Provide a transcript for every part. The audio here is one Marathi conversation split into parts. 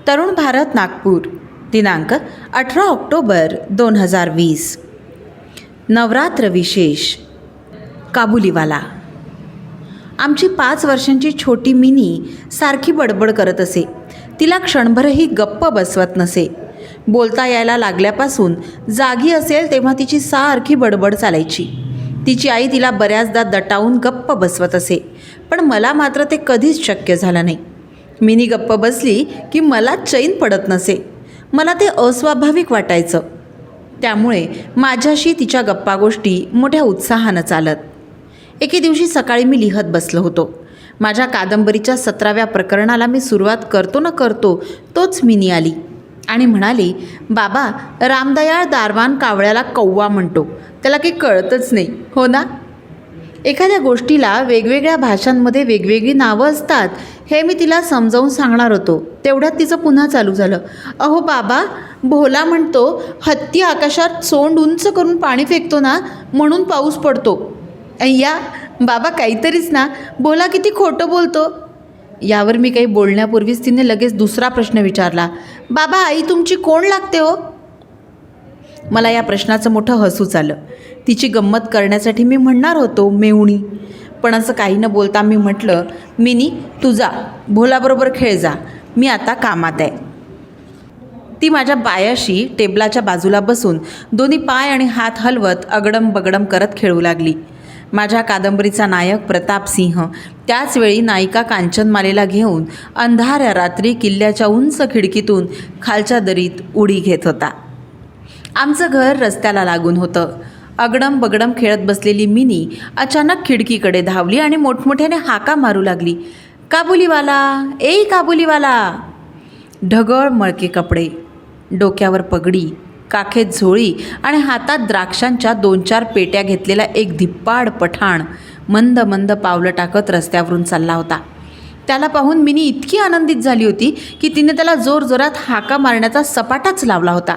तरुण भारत नागपूर, दिनांक 18 ऑक्टोबर 2020. नवरात्र विशेष. काबुलीवाला. आमची 5 वर्षांची छोटी मिनी सारखी बडबड करत असे. तिला क्षणभरही गप्प बसवत नसे. बोलता यायला लागल्यापासून जागी असेल तेव्हा तिची सारखी बडबड चालायची. तिची आई तिला बऱ्याचदा दटावून गप्प बसवत असे, पण मला मात्र ते कधीच शक्य झालं नाही. मिनी गप्प बसली की मला चैन पडत नसे. मला ते अस्वाभाविक वाटायचं. त्यामुळे माझ्याशी तिच्या गप्पा गोष्टी मोठ्या उत्साहानं चालत. एके दिवशी सकाळी मी लिहत बसलो होतो. माझ्या कादंबरीच्या 17व्या प्रकरणाला मी सुरुवात करतो न करतो तोच मिनी आली आणि म्हणाली, बाबा, रामदयाळ दारवान कावळ्याला कौवा म्हणतो, त्याला काही कळतच नाही, हो ना? एखाद्या गोष्टीला वेगवेगळ्या भाषांमध्ये वेगवेगळी नावं असतात हे मी तिला समजावून सांगणार होतो. तेवढ्यात तिचं पुन्हा चालू झालं, अहो बाबा, भोला म्हणतो हत्ती आकाशात सोंड उंच करून पाणी फेकतो ना, म्हणून पाऊस पडतो. अय्या बाबा, काहीतरीच ना, भोला किती खोटं बोलतो. यावर मी काही बोलण्यापूर्वीच तिने लगेच दुसरा प्रश्न विचारला, बाबा, आई तुमची कोण लागते हो? मला या प्रश्नाचं मोठं हसूच आलं. तिची गंमत करण्यासाठी मी म्हणणार होतो मेहुणी, पण असं काही न बोलता मी म्हटलं, मिनी, तू जा, भोलाबरोबर खेळ जा, मी आता कामात आहे. ती माझ्या पायाशी टेबलाच्या बाजूला बसून दोन्ही पाय आणि हात हलवत अगडम बगडम करत खेळू लागली. माझ्या कादंबरीचा नायक प्रतापसिंह त्याचवेळी नायिका कांचनमालेला घेऊन अंधाऱ्या रात्री किल्ल्याच्या उंच खिडकीतून खालच्या दरीत उडी घेत होता. आमचं घर रस्त्याला लागून होतं. अगडम बगडम खेळत बसलेली मिनी अचानक खिडकीकडे धावली आणि मोठमोठ्याने हाका मारू लागली, काबुलीवाला, ए काबुलीवाला. ढगळ मळके कपडे, डोक्यावर पगडी, काखेत झोळी आणि हातात द्राक्षांच्या 2-4 पेट्या घेतलेला एक धिप्पाड पठाण मंद मंद पावलं टाकत रस्त्यावरून चालला होता. त्याला पाहून मिनी इतकी आनंदित झाली होती की तिने त्याला जोरजोरात हाका मारण्याचा सपाटाच लावला होता.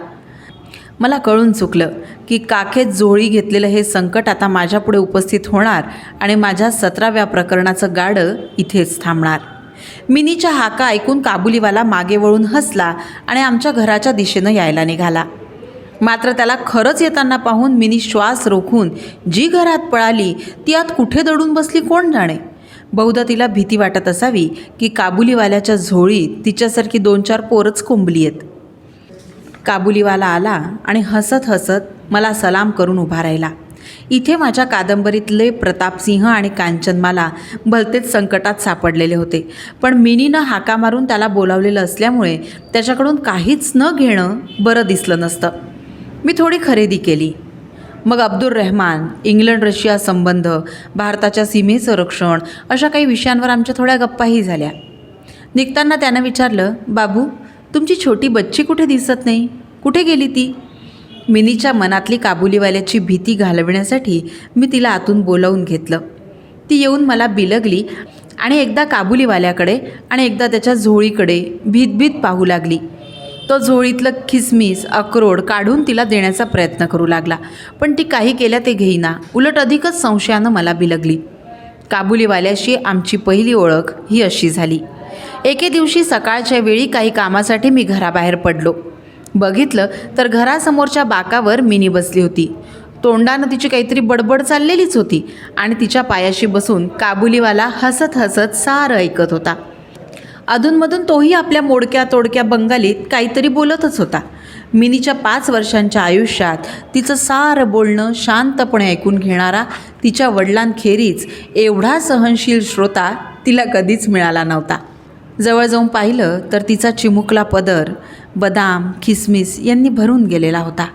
मला कळून चुकलं की काखेत झोळी घेतलेलं हे संकट आता माझ्यापुढे उपस्थित होणार आणि माझ्या 17व्या प्रकरणाचं गाडं इथेच थांबणार. मिनीच्या हाका ऐकून काबुलीवाला मागे वळून हसला आणि आमच्या घराच्या दिशेनं यायला निघाला. मात्र त्याला खरंच येताना पाहून मिनी श्वास रोखून जी घरात पळाली ती आत कुठे दडून बसली कोण जाणे. बहुधा तिला भीती वाटत असावी की काबुलीवाल्याच्या झोळीत तिच्यासारखी 2-4 पोरच कोंबली आहेत. काबुलीवाला आला आणि हसत हसत मला सलाम करून उभा राहिला. इथे माझ्या कादंबरीतले प्रतापसिंह आणि कांचनमाला भलतेच संकटात सापडलेले होते, पण मिनीनं हाका मारून त्याला बोलावलेलं असल्यामुळे त्याच्याकडून काहीच न घेणं बरं दिसलं नसतं. मी थोडी खरेदी केली. मग अब्दुल रहमान, इंग्लंड रशिया संबंध, भारताच्या सीमेचं रक्षण अशा काही विषयांवर आमच्या थोड्या गप्पाही झाल्या. निघताना त्यानं विचारलं, बाबू, तुमची छोटी बच्ची कुठे दिसत नाही, कुठे गेली ती? मिनीच्या मनातली काबुलीवाल्याची भीती घालवण्यासाठी मी तिला आतून बोलावून घेतलं. ती येऊन मला बिलगली आणि एकदा काबुलीवाल्याकडे आणि एकदा त्याच्या झोळीकडे भीतभीत पाहू लागली. तो झोळीतलं खिसमिस अक्रोड काढून तिला देण्याचा प्रयत्न करू लागला, पण ती काही केल्या ते घेईना. उलट अधिकच संशयानं मला बिलगली. काबुलीवाल्याशी आमची पहिली ओळख ही अशी झाली. एके दिवशी सकाळच्या वेळी काही कामासाठी मी घराबाहेर पडलो. बघितलं तर घरासमोरच्या बाकावर मिनी बसली होती. तोंडानं तिची काहीतरी बडबड चाललेलीच होती आणि तिच्या पायाशी बसून काबुलीवाला हसत हसत सारं ऐकत होता. अधूनमधून तोही आपल्या मोडक्या तोडक्या बंगालीत काहीतरी बोलतच होता. मिनीच्या 5 वर्षांच्या आयुष्यात तिचं सारं बोलणं शांतपणे ऐकून घेणारा तिच्या वडिलांखेरीज एवढा सहनशील श्रोता तिला कधीच मिळाला नव्हता. जवळ जाऊन पाहिलं तर तिचा चिमुकला पदर बदाम खिसमिस यांनी भरून गेलेला होता.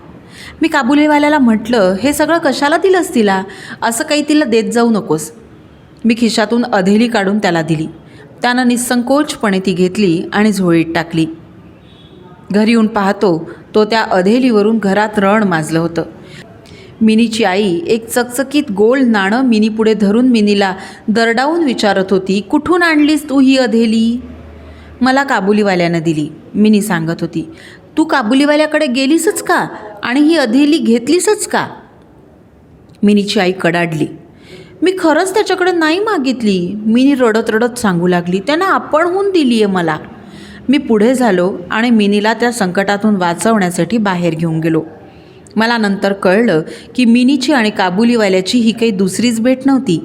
मी काबुलीवाल्याला म्हटलं, हे सगळं कशाला दिलंस तिला? असं काही तिला देत जाऊ नकोस. मी खिशातून अधेली काढून त्याला दिली. त्यानं निसंकोचपणे ती घेतली आणि झोळीत टाकली. घरी येऊन पाहतो तो त्या अधेलीवरून घरात रण माजलं होतं. मिनीची आई एक चकचकीत गोल नाणं मिनीपुढे धरून मिनीला दरडावून विचारत होती, कुठून आणलीस तू ही अधेली? मला काबुलीवाल्यानं दिली, मिनी सांगत होती. तू काबुलीवाल्याकडे गेलीसच का आणि ही अधेली घेतलीसच का? मिनीची आई कडाडली. मी खरंच त्याच्याकडे नाही मागितली, मिनी रडत रडत सांगू लागली. त्यानं आपणहून दिली आहे मला. मी पुढे झालो आणि मिनीला त्या संकटातून वाचवण्यासाठी बाहेर घेऊन गेलो. मला नंतर कळलं की मिनीची आणि काबुलीवाल्याची ही काही दुसरीच भेट नव्हती.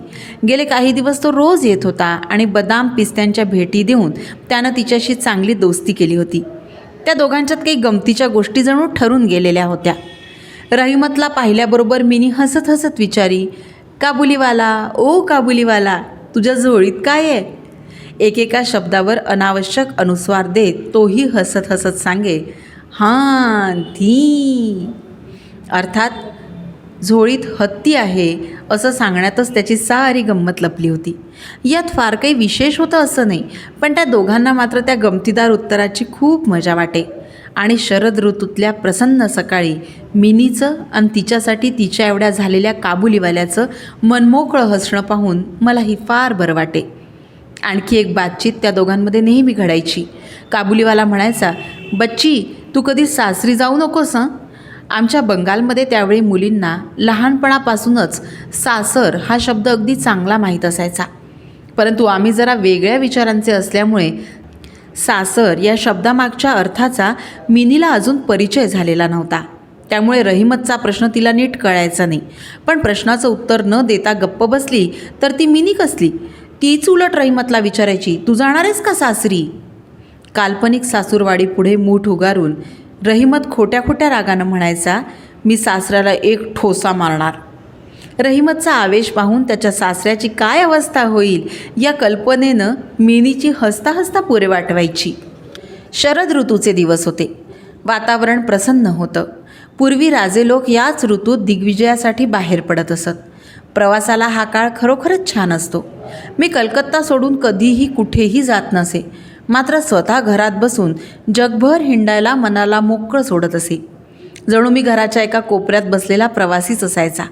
गेले काही दिवस तो रोज येत होता आणि बदाम पिस्त्यांच्या भेटी देऊन त्यानं तिच्याशी चांगली दोस्ती केली होती. त्या दोघांच्यात काही गमतीच्या गोष्टी जणू ठरून गेलेल्या होत्या. रहिमतला पाहिल्याबरोबर मिनी हसत हसत विचारी, काबुलीवाला, ओ काबुलीवाला, तुझ्या झोळीत काय आहे? एकेका शब्दावर अनावश्यक अनुस्वार देत तोही हसत हसत सांगे, हां धी. अर्थात झोळीत हत्ती आहे असं सांगण्यातच त्याची सारी गंमत लपली होती. यात फार काही विशेष होतं असं नाही, पण त्या दोघांना मात्र त्या गमतीदार उत्तराची खूप मजा वाटे. आणि शरद ऋतूतल्या प्रसन्न सकाळी मिनीचं आणि तिच्यासाठी तिच्या एवढ्या झालेल्या काबुलीवाल्याचं मनमोकळं हसणं पाहून मलाही फार बरं वाटे. आणखी एक बातचीत त्या दोघांमध्ये नेहमी घडायची. काबुलीवाला म्हणायचा, बच्ची, तू कधी सासरी जाऊ नकोस हं. आमच्या बंगालमध्ये त्यावेळी मुलींना लहानपणापासूनच सासर हा शब्द अगदी चांगला माहीत असायचा. परंतु आम्ही जरा वेगळ्या विचारांचे असल्यामुळे सासर या शब्दामागच्या अर्थाचा मिनीला अजून परिचय झालेला नव्हता. त्यामुळे रहिमतचा प्रश्न तिला नीट कळायचा नाही. पण प्रश्नाचं उत्तर न देता गप्प बसली तर ती मिनी कसली? तीच उलट रहिमतला विचारायची, तू जाणार आहेस का सासरी? काल्पनिक सासूरवाडी पुढे मूठ उगारून रहिमत खोट्या खोट्या रागानं म्हणायचा, मी सासऱ्याला एक ठोसा मारणार. रहिमतचा आवेश पाहून त्याच्या सासऱ्याची काय अवस्था होईल या कल्पनेनं मिनीची हसता हसता पुरे वाटवायची. शरद ऋतूचे दिवस होते. वातावरण प्रसन्न होतं. पूर्वी राजे लोक याच ऋतूत दिग्विजयासाठी बाहेर पडत असत. प्रवासाला हा काळ खरोखरच छान असतो. मी कलकत्ता सोडून कधीही कुठेही जात नसे, मात्र स्वतः घरात बसून जगभर हिंडायला मनाला मोकळं सोडत असे. जणू मी घराच्या एका कोपऱ्यात बसलेला प्रवासीच असायचा.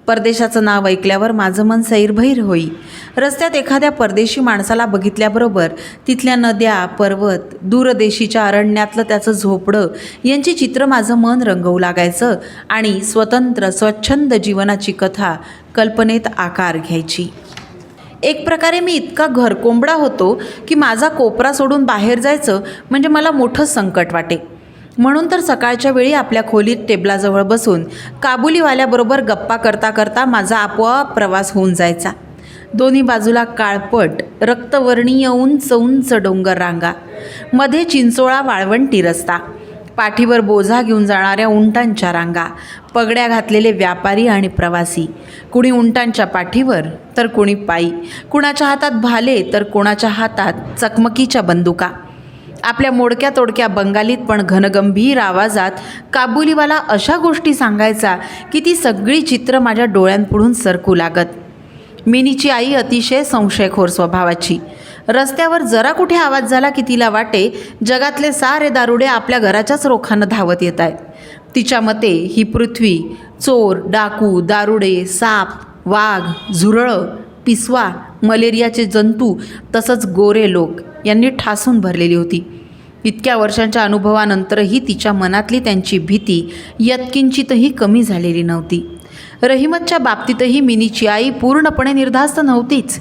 परदेशाचं नाव ऐकल्यावर माझं मन सैरभैर होई. रस्त्यात एखाद्या परदेशी माणसाला बघितल्याबरोबर तिथल्या नद्या, पर्वत, दूरदेशीच्या अरण्यातलं त्याचं झोपडं यांची चित्र माझं मन रंगवू लागायचं आणि स्वतंत्र स्वच्छंद जीवनाची कथा कल्पनेत आकार घ्यायची. एक प्रकारे मी इतका घरकोंबडा होतो की माझा कोपरा सोडून बाहेर जायचं म्हणजे मला मोठं संकट वाटे. म्हणून तर सकाळच्या वेळी आपल्या खोलीत टेबलाजवळ बसून काबुलीवाल्याबरोबर गप्पा करता करता माझा आपोआप प्रवास होऊन जायचा. दोन्ही बाजूला काळपट रक्तवर्णीय उंच उंच डोंगर रांगा, मध्ये चिंचोळा वाळवंटी रस्ता, पाठीवर बोझा घेऊन जाणाऱ्या उंटांच्या रांगा, पगड्या घातलेले व्यापारी आणि प्रवासी, कुणी उंटांच्या पाठीवर तर कुणी पायी, कुणाच्या हातात भाले तर कोणाच्या हातात चकमकीच्या बंदुका. आपल्या मोडक्या तोडक्या बंगालीत पण घनगंभीर आवाजात काबुलीवाला अशा गोष्टी सांगायचा की ती सगळी चित्र माझ्या डोळ्यांपुढून सरकू लागत. मिनीची आई अतिशय संशयखोर स्वभावाची. रस्त्यावर जरा कुठे आवाज झाला की तिला वाटे जगातले सारे दारुडे आपल्या घराच्याच रोखानं धावत येत आहेत. तिच्या मते ही पृथ्वी चोर, डाकू, दारुडे, साप, वाघ, झुरळं, पिसवा, मलेरियाचे जंतू तसंच गोरे लोक यांनी ठासून भरलेली होती. इतक्या वर्षांच्या अनुभवानंतरही तिच्या मनातली त्यांची भीती यत्किंचितही कमी झालेली नव्हती. रहिमतच्या बाबतीतही मिनीची आई पूर्णपणे निर्धास्त नव्हतीच.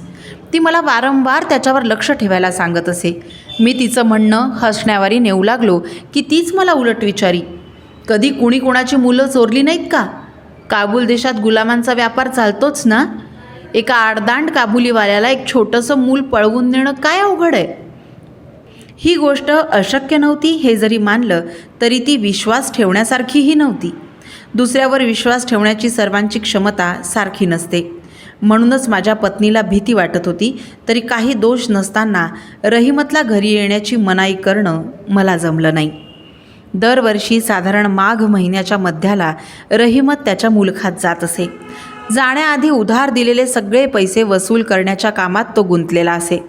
ती मला वारंवार त्याच्यावर लक्ष ठेवायला सांगत असे. मी तिचं म्हणणं हसण्यावारी नेऊ लागलो की तीच मला उलट विचारी, कधी कुणी कोणाची मुलं चोरली नाहीत का? काबूल देशात गुलामांचा व्यापार चालतोच ना. एका आडदांड काबुलीवाल्याला एक छोटंसं मूल पळवून नेणं काय अवघड आहे? ही गोष्ट अशक्य नव्हती हे जरी मानलं तरी ती विश्वास ठेवण्यासारखीही नव्हती. दुसऱ्यावर विश्वास ठेवण्याची सर्वांची क्षमता सारखी नसते. म्हणूनच माझ्या पत्नीला भीती वाटत होती तरी काही दोष नसताना रहिमतला घरी येण्याची मनाई करणं मला जमलं नाही. दरवर्षी साधारण माघ महिन्याच्या मध्याला रहिमत त्याच्या मुलखात जात असे. जाण्याआधी उधार दिलेले सगळे पैसे वसूल करण्याच्या कामात तो गुंतलेला असे.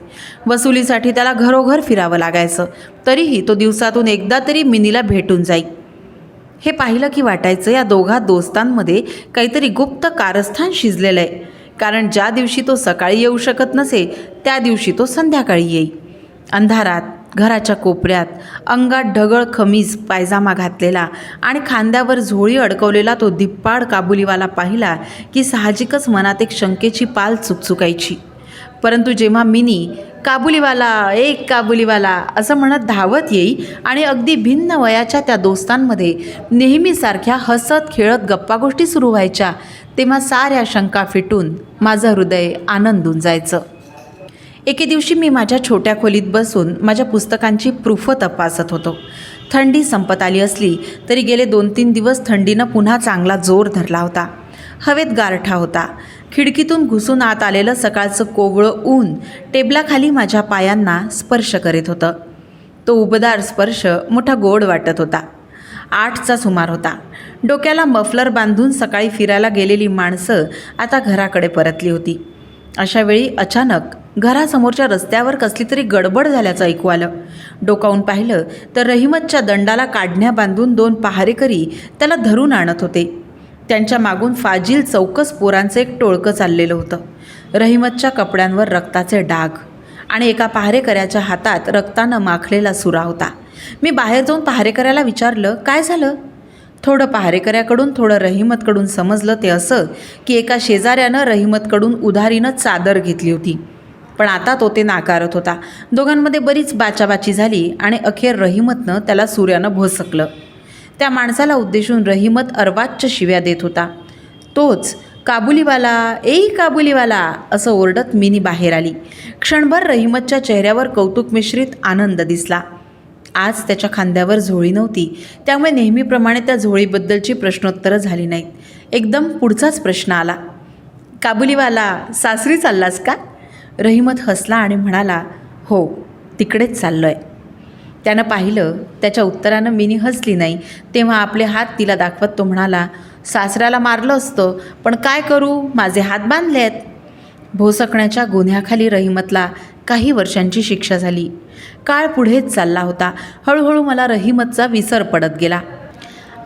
वसुलीसाठी त्याला घरोघर फिरावं लागायचं. तरीही तो दिवसातून एकदा तरी मिनीला भेटून जाई. हे पाहिलं की वाटायचं या दोघा दोस्तांमध्ये काहीतरी गुप्त कारस्थान शिजलेलं आहे. कारण ज्या दिवशी तो सकाळी येऊ शकत नसे त्या दिवशी तो संध्याकाळी येई. अंधारात घराच्या कोपऱ्यात अंगात ढगळ खमीज पायजामा घातलेला आणि खांद्यावर झोळी अडकवलेला तो धिप्पाड काबुलीवाला पाहिला की साहजिकच मनात एक शंकेची पाल चुकचुकायची. परंतु जेव्हा मिनी काबुलीवाला एक काबुलीवाला असं म्हणत धावत येई आणि अगदी भिन्न वयाच्या त्या दोस्तांमध्ये नेहमीसारख्या हसत खेळत गप्पागोष्टी सुरू व्हायच्या, तेव्हा साऱ्या शंका फिटून माझं हृदय आनंदून जायचं. एके दिवशी मी माझ्या छोट्या खोलीत बसून माझ्या पुस्तकांची प्रूफ तपासत होतो. थंडी संपत आली असली तरी गेले 2-3 दिवस थंडीनं पुन्हा चांगला जोर धरला होता. हवेत गारठा होता. खिडकीतून घुसून आत आलेलं सकाळचं कोवळं ऊन टेबलाखाली माझ्या पायांना स्पर्श करीत होतं. तो उबदार स्पर्श मोठा गोड वाटत होता. 8चा सुमार होता. डोक्याला मफलर बांधून सकाळी फिरायला गेलेली माणसं आता घराकडे परतली होती. अशावेळी अचानक घरासमोरच्या रस्त्यावर कसली तरी गडबड झाल्याचं ऐकू आलं. डोकावून पाहिलं तर रहिमतच्या दंडाला काढण्या बांधून 2 पहारेकरी त्याला धरून आणत होते. त्यांच्या मागून फाजील चौकस पोरांचं एक टोळकं चाललेलं होतं. रहिमतच्या कपड्यांवर रक्ताचे डाग आणि एका पहारेकऱ्याच्या हातात रक्तानं माखलेला सुरा होता. मी बाहेर जाऊन पहारेकऱ्याला विचारलं, काय झालं? थोडं पहारेकऱ्याकडून थोडं रहिमतकडून समजलं ते असं की एका शेजाऱ्यानं रहिमतकडून उधारीनं चादर घेतली होती, पण आता तो ते नाकारत होता. दोघांमध्ये बरीच बाचाबाची झाली आणि अखेर रहिमतनं त्याला सुऱ्यानं भोसकलं. त्या माणसाला उद्देशून रहिमत अर्वाच्य शिव्या देत होता. तोच काबुलीवाला काबुलीवाला असं ओरडत मिनी बाहेर आली. क्षणभर रहिमतच्या चेहऱ्यावर कौतुक मिश्रित आनंद दिसला. आज त्याच्या खांद्यावर झोळी नव्हती, त्यामुळे नेहमीप्रमाणे त्या झोळीबद्दलची प्रश्नोत्तरं झाली नाहीत. एकदम पुढचाच प्रश्न आला, काबुलीवाला सासरी चाललास का? रहिमत हसला आणि म्हणाला, हो, तिकडेच चाललो आहे. त्यानं पाहिलं त्याच्या उत्तरानं मिनी हसली नाही. तेव्हा आपले हात तिला दाखवत तो म्हणाला, सासऱ्याला मारलं असतं, पण काय करू, माझे हात बांधले आहेत. भोसकण्याच्या गुन्ह्याखाली रहिमतला काही वर्षांची शिक्षा झाली. काळ पुढेच चालला होता. हळूहळू मला रहिमतचा विसर पडत गेला.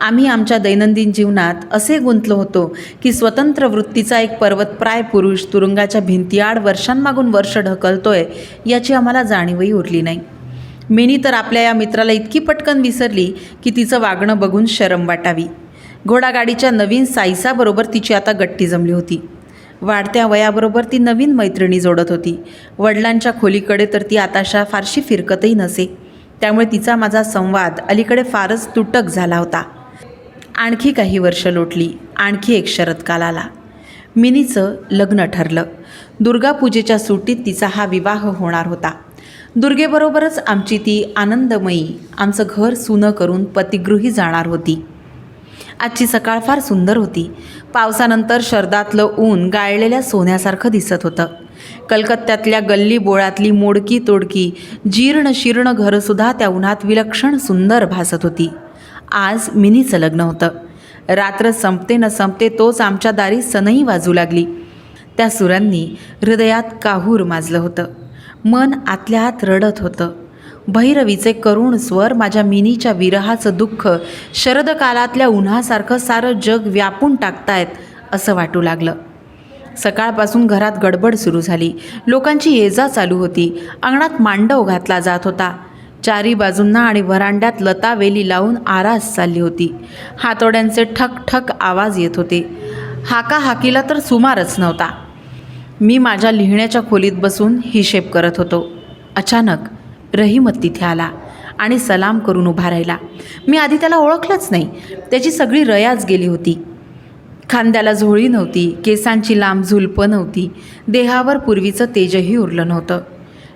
आम्ही आमच्या दैनंदिन जीवनात असे गुंतलो होतो की स्वतंत्र वृत्तीचा एक पर्वतप्राय पुरुष तुरुंगाच्या भिंतीआड वर्षांमागून वर्ष ढकलतोय याची आम्हाला जाणीवही उरली नाही. मिनी तर आपल्या या मित्राला इतकी पटकन विसरली की तिचं वागणं बघून शरम वाटावी. घोडागाडीच्या नवीन साईसाबरोबर तिची आता गट्टी जमली होती. वाढत्या वयाबरोबर ती नवीन मैत्रिणी जोडत होती. वडिलांच्या खोलीकडे तर ती आताशा फारशी फिरकतही नसे, त्यामुळे तिचा माझा संवाद अलीकडे फारच तुटक झाला होता. आणखी काही वर्ष लोटली. आणखी एक शरदकाल आला. मिनीचं लग्न ठरलं. दुर्गापूजेच्या सुट्टीत तिचा हा विवाह होणार होता. दुर्गेबरोबरच आमची ती आनंदमयी आमचं घर सुनं करून पतिगृही जाणार होती. आजची सकाळ फार सुंदर होती. पावसानंतर शरदातलं ऊन गाळलेल्या सोन्यासारखं दिसत होतं. कलकत्त्यातल्या गल्ली बोळातली मोडकी तोडकी जीर्ण शीर्ण घरंसुद्धा त्या उन्हात विलक्षण सुंदर भासत होती. आज मिनीचं लग्न होतं. रात्र संपते न संपते तोच आमच्या दारी सनई वाजू लागली. त्या सुरांनी हृदयात काहूर माजलं होतं. मन आतल्या आत रडत होतं. भैरवीचे करुण स्वर माझ्या मिनीच्या विरहाचं दुःख शरदकालातल्या उन्हासारखं सारं जग व्यापून टाकतायत असं वाटू लागलं. सकाळपासून घरात गडबड सुरू झाली. लोकांची ये-जा चालू होती. अंगणात मांडव घातला जात होता. चारी बाजूंना आणि व्हरांड्यात लता वेली लावून आरास चालली होती. हातोड्यांचे ठक ठक आवाज येत होते. हाकाहाकीला तर सुमारच नव्हता. मी माझ्या लिहिण्याच्या खोलीत बसून हिशेब करत होतो. अचानक रहिमत तिथे आला आणि सलाम करून उभा राहिला. मी आधी त्याला ओळखलंच नाही. त्याची सगळी रयाच गेली होती. खांद्याला झोळी नव्हती, केसांची लांब झुलपं नव्हती, देहावर पूर्वीचं तेजही उरलं नव्हतं.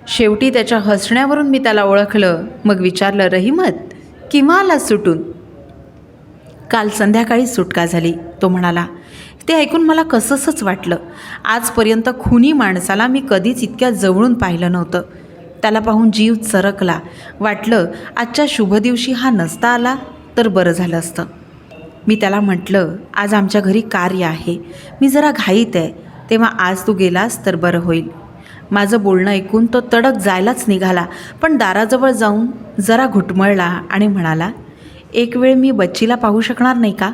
शेवटी त्याच्या हसण्यावरून मी त्याला ओळखलं. मग विचारलं, रहिमत, केव्हा आलास सुटून? काल संध्याकाळी सुटका झाली, तो म्हणाला. ते ऐकून मला कसंसंच वाटलं. आजपर्यंत खुनी माणसाला मी कधीच इतक्या जवळून पाहिलं नव्हतं. त्याला पाहून जीव चरकला. वाटलं आजच्या शुभदिवशी हा नसता आला तर बरं झालं असतं. मी त्याला म्हटलं, आज आमच्या घरी कार्य आहे, मी जरा घाईत आहे, तेव्हा आज तू गेलास तर बरं होईल. माझं बोलणं ऐकून तो तडक जायलाच निघाला, पण दाराजवळ जाऊन जरा घुटमळला आणि म्हणाला, एक वेळ मी बच्चीला पाहू शकणार नाही का?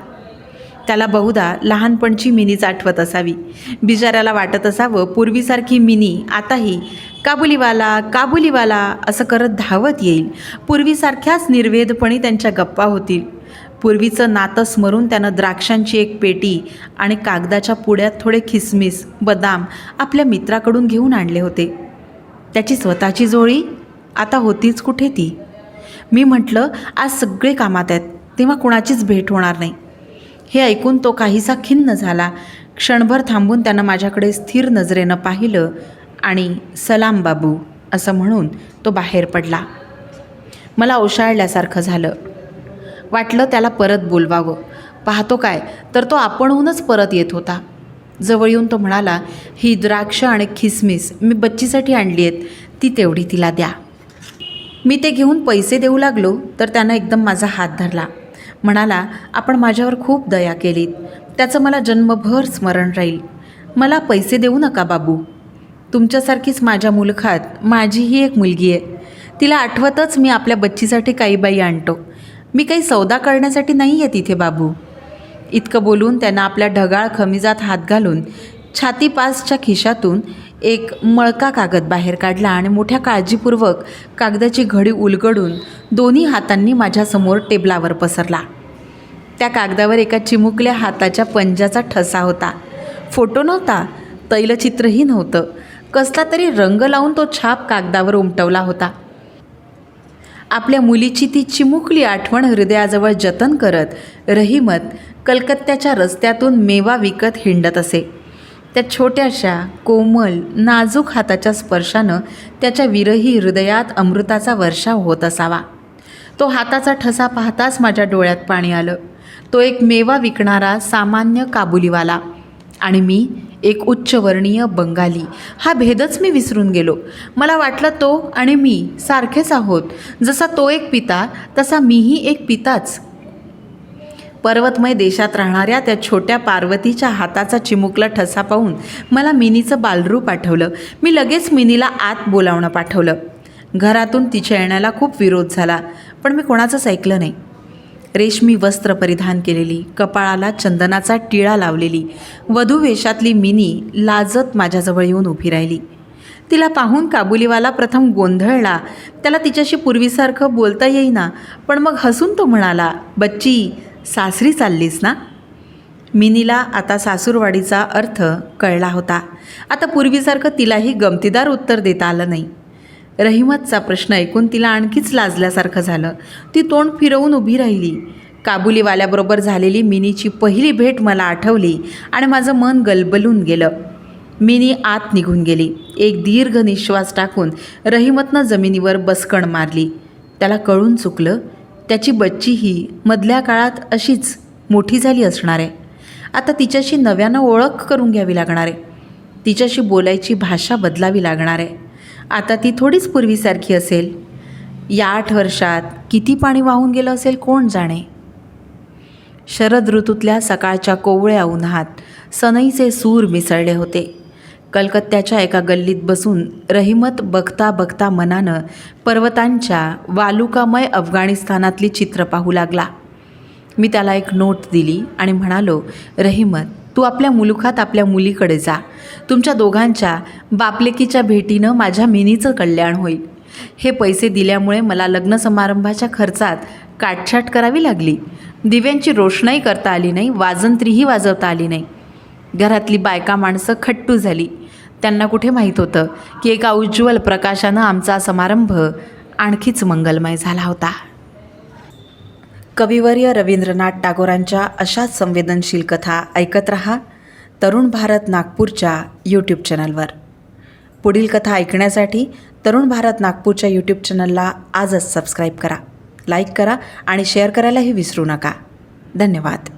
त्याला बहुधा लहानपणची मिनीच आठवत असावी. बिचाऱ्याला वाटत असावं पूर्वीसारखी मिनी आताही काबुलीवाला काबुलीवाला असं करत धावत येईल. पूर्वीसारख्याच निर्वेदपणी त्यांच्या गप्पा होतील. पूर्वीचं नातं स्मरून त्यानं द्राक्षांची एक पेटी आणि कागदाच्या पुड्यात थोडे खिसमिस बदाम आपल्या मित्राकडून घेऊन आणले होते. त्याची स्वतःची जोळी आता होतीच कुठे ती. मी म्हटलं, आज सगळे कामात आहेत, तेव्हा कुणाचीच भेट होणार नाही. हे ऐकून तो काहीसा खिन्न झाला. क्षणभर थांबून त्यानं माझ्याकडे स्थिर नजरेनं पाहिलं आणि सलाम बाबू असं म्हणून तो बाहेर पडला. मला ओशाळल्यासारखं झालं. वाटलं त्याला परत बोलवावं. पाहतो काय तर तो आपणहूनच परत येत होता. जवळ येऊन तो म्हणाला, ही द्राक्ष आणि खिसमिस मी बच्चीसाठी आणली आहेत, ती तेवढी तिला द्या. मी ते घेऊन पैसे देऊ लागलो तर त्यानं एकदम माझा हात धरला. म्हणाला, आपण माझ्यावर खूप दया केलीत, त्याचं मला जन्मभर स्मरण राहील. मला पैसे देऊ नका बाबू. तुमच्यासारखीच माझ्या मुलखात माझीही एक मुलगी आहे. तिला आठवतच मी आपल्या बच्चीसाठी काही बाई आणतो. मी काही सौदा करण्यासाठी नाही आहे तिथे बाबू. इतकं बोलून त्यानं आपल्या ढगाळ खमिजात हात घालून छातीपासच्या खिशातून एक मळका कागद बाहेर काढला आणि मोठ्या काळजीपूर्वक कागदाची घडी उलगडून दोन्ही हातांनी माझ्यासमोर टेबलावर पसरला. त्या कागदावर एका चिमुकल्या हाताच्या पंजाचा ठसा होता. फोटो नव्हता, तैलचित्रही नव्हतं. कसला तरी रंग लावून तो छाप कागदावर उमटवला होता. आपल्या मुलीची ती चिमुकली आठवण हृदयाजवळ जतन करत रहिमत कलकत्त्याच्या रस्त्यातून मेवा विकत हिंडत असे. त्या छोट्याशा कोमल नाजूक हाताच्या स्पर्शानं त्याच्या विरही हृदयात अमृताचा वर्षाव होत असावा. तो हाताचा ठसा पाहताच माझ्या डोळ्यात पाणी आलं. तो एक मेवा विकणारा सामान्य काबुलीवाला आणि मी एक उच्चवर्णीय बंगाली, हा भेदच मी विसरून गेलो. मला वाटलं तो आणि मी सारखेच आहोत. जसा तो एक पिता तसा मीही एक पिताच. पर्वतमय देशात राहणाऱ्या त्या छोट्या पार्वतीच्या हाताचा चिमुकला ठसा पाहून मला मिनीचं बालरूप आठवलं. मी लगेच मिनीला आत बोलावणं पाठवलं. घरातून तिच्या येण्याला खूप विरोध झाला, पण मी कोणाचंच ऐकलं नाही. रेशमी वस्त्र परिधान केलेली, कपाळाला चंदनाचा टिळा लावलेली वधू वेशातली मिनी लाजत माझ्याजवळ येऊन उभी राहिली. तिला पाहून काबुलीवाला प्रथम गोंधळला. त्याला तिच्याशी पूर्वीसारखं बोलता येईना, पण मग हसून तो म्हणाला, बच्ची, सासरी चाललीस ना? मिनीला आता सासूरवाडीचा अर्थ कळला होता. आता पूर्वीसारखं तिलाही गमतीदार उत्तर देता आलं नाही. रहिमतचा प्रश्न ऐकून तिला आणखीच लाजल्यासारखं झालं. ती तोंड फिरवून उभी राहिली. काबुलीवाल्याबरोबर झालेली मिनीची पहिली भेट मला आठवली आणि माझं मन गलबलून गेलं. मिनी आत निघून गेली. एक दीर्घ निश्वास टाकून रहिमतनं जमिनीवर बसकण मारली. त्याला कळून चुकलं, त्याची बच्चीही मधल्या काळात अशीच मोठी झाली असणार आहे. आता तिच्याशी नव्यानं ओळख करून घ्यावी लागणार आहे. तिच्याशी बोलायची भाषा बदलावी लागणार आहे. आता ती थोडीच पूर्वीसारखी असेल. या 8 वर्षात किती पाणी वाहून गेलं असेल कोण जाणे. शरद ऋतूतल्या सकाळच्या कोवळ्या उन्हात सनईचे सूर मिसळले होते. कलकत्त्याच्या एका गल्लीत बसून रहिमत बघता बघता मनानं पर्वतांच्या वालुकामय अफगाणिस्तानातली चित्र पाहू लागला. मी त्याला एक नोट दिली आणि म्हणालो, रहिमत, तू आपल्या मुलुखात आपल्या मुलीकडे जा. तुमच्या दोघांच्या बापलेकीच्या भेटीनं माझ्या मिनीचं कल्याण होईल. हे पैसे दिल्यामुळे मला लग्न समारंभाच्या खर्चात काटछाट करावी लागली. दिव्यांची रोषणाई करता आली नाही, वाजंत्रीही वाजवता आली नाही. घरातली बायका माणसं खट्टू झाली. त्यांना कुठे माहीत होतं की एका उज्ज्वल प्रकाशानं आमचा समारंभ आणखीच मंगलमय झाला होता. कविवर्य रवींद्रनाथ टागोरांच्या अशाच संवेदनशील कथा ऐकत रहा तरुण भारत नागपूरच्या यूट्यूब चॅनलवर. पुढील कथा ऐकण्यासाठी तरुण भारत नागपूरच्या यूट्यूब चॅनलला आजच सबस्क्राईब करा, लाईक करा आणि शेअर करायलाही विसरू नका. धन्यवाद.